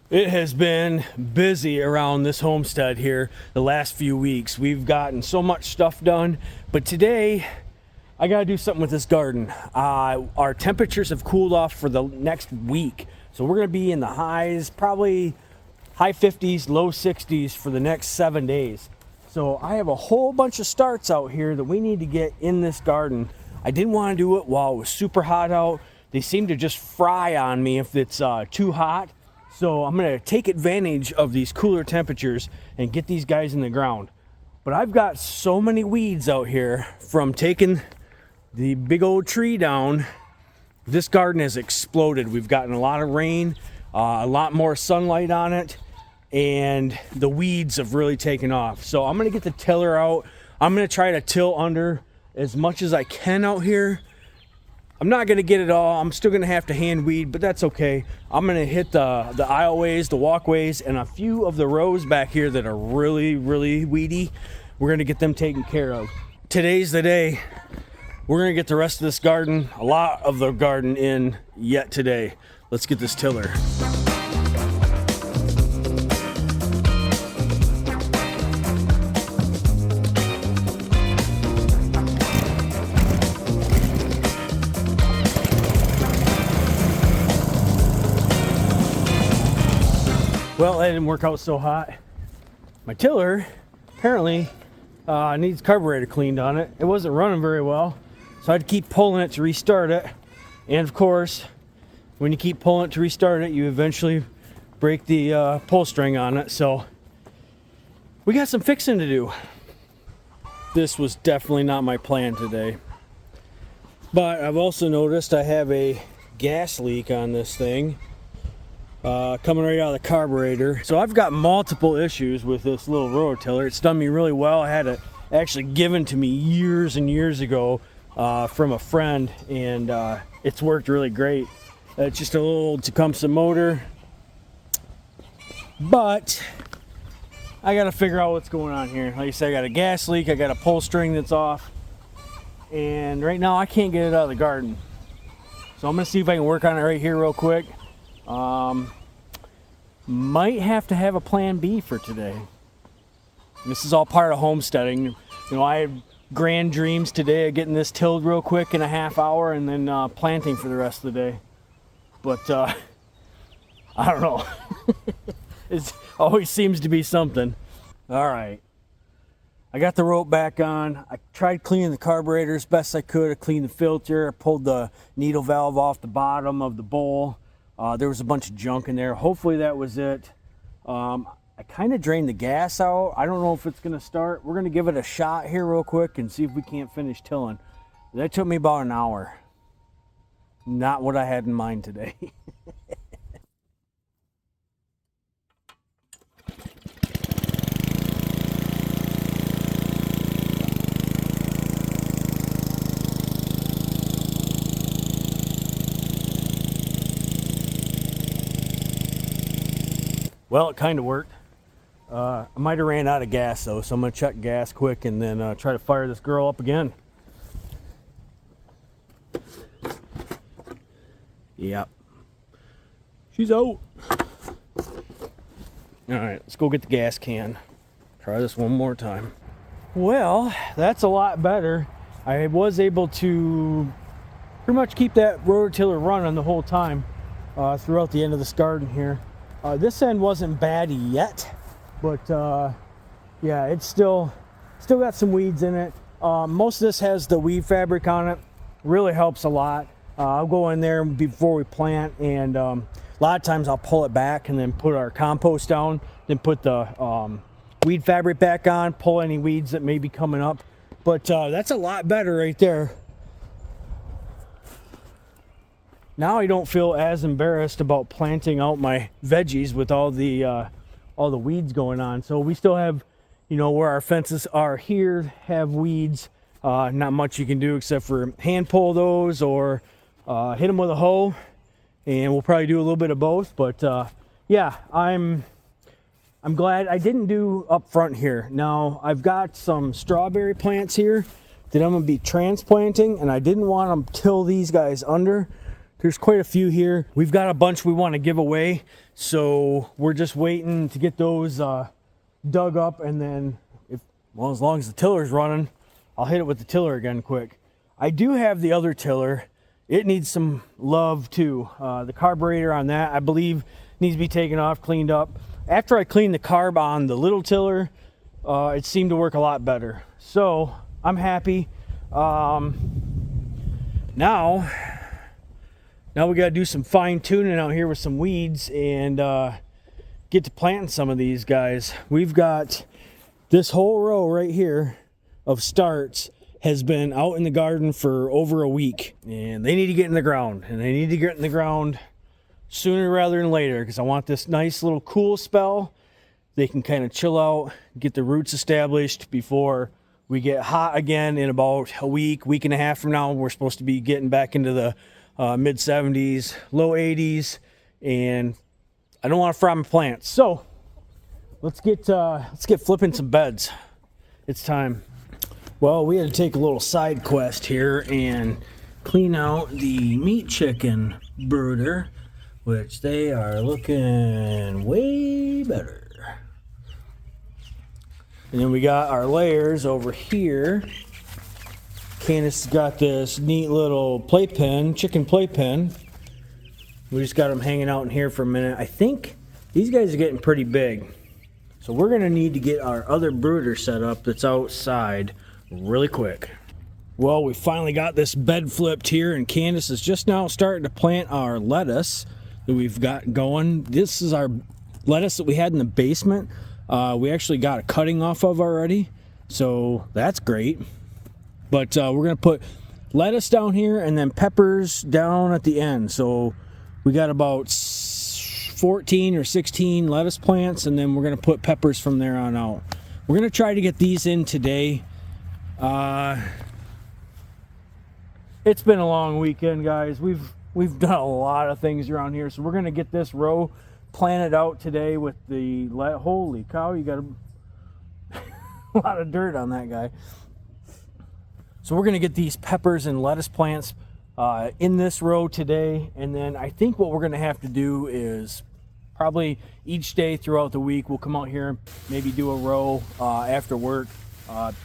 It has been busy around this homestead here the last few weeks. We've gotten so much stuff done, but today I gotta do something with this garden. Our temperatures have cooled off for the next week, so we're gonna be in the highs, probably high 50s, low 60s for the next 7 days. So I have a whole bunch of starts out here that we need to get in this garden. I didn't want to do it while it was super hot out. They seem to just fry on me if it's too hot. So I'm gonna take advantage of these cooler temperatures and get these guys in the ground. But I've got so many weeds out here from taking the big old tree down. This garden has exploded. We've gotten a lot of rain, a lot more sunlight on it, and the weeds have really taken off. So I'm gonna get the tiller out. I'm gonna try to till under as much as I can out here. I'm not gonna get it all. I'm still gonna have to hand weed, but that's okay. I'm gonna hit the aisleways, the walkways, and a few of the rows back here that are really weedy. We're gonna get them taken care of. Today's the day. We're gonna get the rest of this garden, a lot of the garden in yet today. Let's get this tiller. Well, that didn't work out so hot. My tiller apparently needs carburetor cleaned on it. It wasn't running very well, so I had to keep pulling it to restart it. And of course, when you keep pulling it to restart it, you eventually break the pull string on it. So we got some fixing to do. This was definitely not my plan today. But I've also noticed I have a gas leak on this thing. Coming right out of the carburetor. So I've got multiple issues with this little rototiller. It's done me really well. I had it actually given to me years and years ago from a friend, and it's worked really great. It's just a little Tecumseh motor, but I gotta figure out what's going on here. Like I said, I got a gas leak, I got a pull string that's off, and right now I can't get it out of the garden. So I'm gonna see if I can work on it right here real quick. Might have to have a plan B for today. This is all part of homesteading. You know, I have grand dreams today of getting this tilled real quick in a half hour and then planting for the rest of the day. But I don't know. It always seems to be something. All right. I got the rope back on. I tried cleaning the carburetor as best I could. I cleaned the filter. I pulled the needle valve off the bottom of the bowl. There was a bunch of junk in there. Hopefully that was it. I kind of drained the gas out. I don't know if it's going to start. We're going to give it a shot here real quick and see if we can't finish tilling. That took me about an hour. Not what I had in mind today. Well, it kind of worked. I might have ran out of gas though, so I'm gonna check gas quick and then try to fire this girl up again. Yep. She's out. All right, let's go get the gas can. Try this one more time. Well, that's a lot better. I was able to pretty much keep that rototiller running the whole time throughout the end of this garden here. This end wasn't bad yet, but yeah, it's still got some weeds in it. Most of this has the weed fabric on it. Really helps a lot. I'll go in there before we plant, and a lot of times I'll pull it back and then put our compost down, then put the weed fabric back on, pull any weeds that may be coming up. But that's a lot better right there. Now I don't feel as embarrassed about planting out my veggies with all the weeds going on. So we still have, you know, where our fences are here have weeds. Not much you can do except for hand pull those or hit them with a hoe, and we'll probably do a little bit of both. But yeah, I'm glad I didn't do up front here. Now I've got some strawberry plants here that I'm gonna be transplanting, and I didn't want to till these guys under. There's quite a few here. We've got a bunch we want to give away, so we're just waiting to get those dug up, and then as long as the tiller's running, I'll hit it with the tiller again quick. I do have the other tiller. It needs some love too. The carburetor on that, I believe, needs to be taken off, cleaned up. After I cleaned the carb on the little tiller, it seemed to work a lot better. So I'm happy. Now we got to do some fine tuning out here with some weeds and get to planting some of these guys. We've got this whole row right here of starts has been out in the garden for over a week, and they need to get in the ground, and they need to get in the ground sooner rather than later, because I want this nice little cool spell. They can kind of chill out, get the roots established before we get hot again in about a week and a half from now. We're supposed to be getting back into the mid 70s, low 80s, and I don't want to fry my plants. So let's get flipping some beds. It's time. Well, we had to take a little side quest here and clean out the meat chicken brooder, which they are looking way better. And then we got our layers over here. Candace got this neat little playpen, chicken playpen. We just got them hanging out in here for a minute. I think these guys are getting pretty big. So we're gonna need to get our other brooder set up that's outside really quick. Well, we finally got this bed flipped here, and Candace is just now starting to plant our lettuce that we've got going. This is our lettuce that we had in the basement. We actually got a cutting off of already, so that's great. But we're gonna put lettuce down here and then peppers down at the end. So we got about 14 or 16 lettuce plants, and then we're gonna put peppers from there on out. We're gonna try to get these in today. It's been a long weekend, guys. We've done a lot of things around here, so we're gonna get this row planted out today with the holy cow, you got a lot of dirt on that guy. So we're gonna get these peppers and lettuce plants in this row today, and then I think what we're gonna have to do is probably each day throughout the week we'll come out here, maybe do a row after work.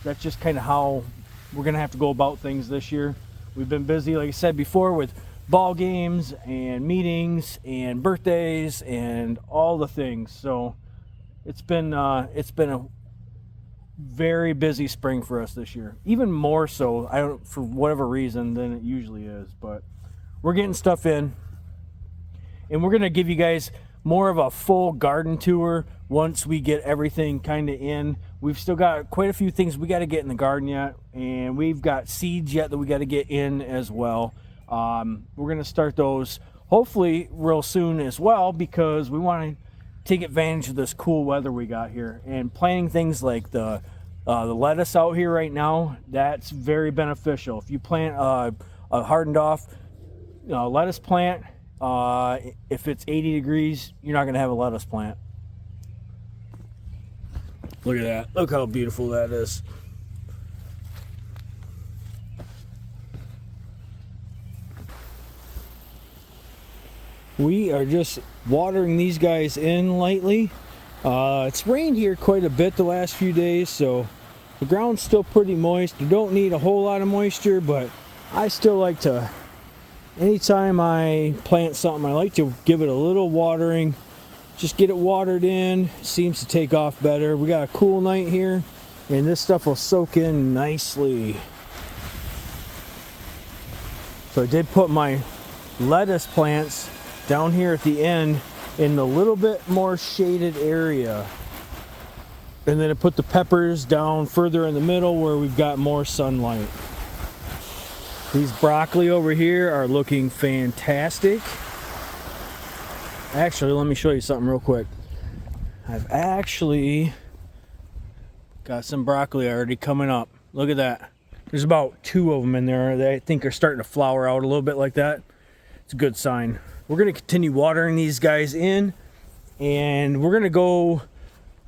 That's just kind of how we're gonna have to go about things this year. We've been busy, like I said before, with ball games and meetings and birthdays and all the things. So it's been a very busy spring for us this year, even more so for whatever reason than it usually is. But we're getting stuff in, and we're gonna give you guys more of a full garden tour once we get everything kind of in. We've still got quite a few things we got to get in the garden yet, and we've got seeds yet that we got to get in as well. We're going to start those hopefully real soon as well, because we want to take advantage of this cool weather we got here. And planting things like the lettuce out here right now, that's very beneficial. If you plant a hardened off lettuce plant, if it's 80 degrees, you're not going to have a lettuce plant. Look at that. Look how beautiful that is. We are just watering these guys in lightly. It's rained here quite a bit the last few days, so the ground's still pretty moist. You don't need a whole lot of moisture, but I still like to, anytime I plant something, I like to give it a little watering. Just get it watered in. Seems to take off better. We got a cool night here, and this stuff will soak in nicely. So I did put my lettuce plants down here at the end in the little bit more shaded area, and then I put the peppers down further in the middle where we've got more sunlight. These broccoli over here are looking fantastic. Actually, let me show you something real quick. I've actually got some broccoli already coming up. Look at that. There's about 2 of them in there that I think are starting to flower out a little bit like that. It's a good sign. We're going to continue watering these guys in, and we're going to go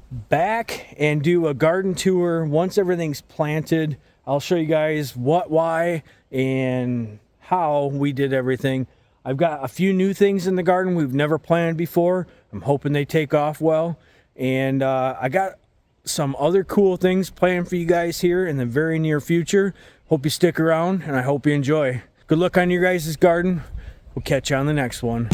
back and do a garden tour once everything's planted. I'll show you guys what, why, and how we did everything. I've got a few new things in the garden we've never planted before. I'm hoping they take off well. And I got some other cool things planned for you guys here in the very near future. Hope you stick around, and I hope you enjoy. Good luck on your guys' garden. We'll catch you on the next one.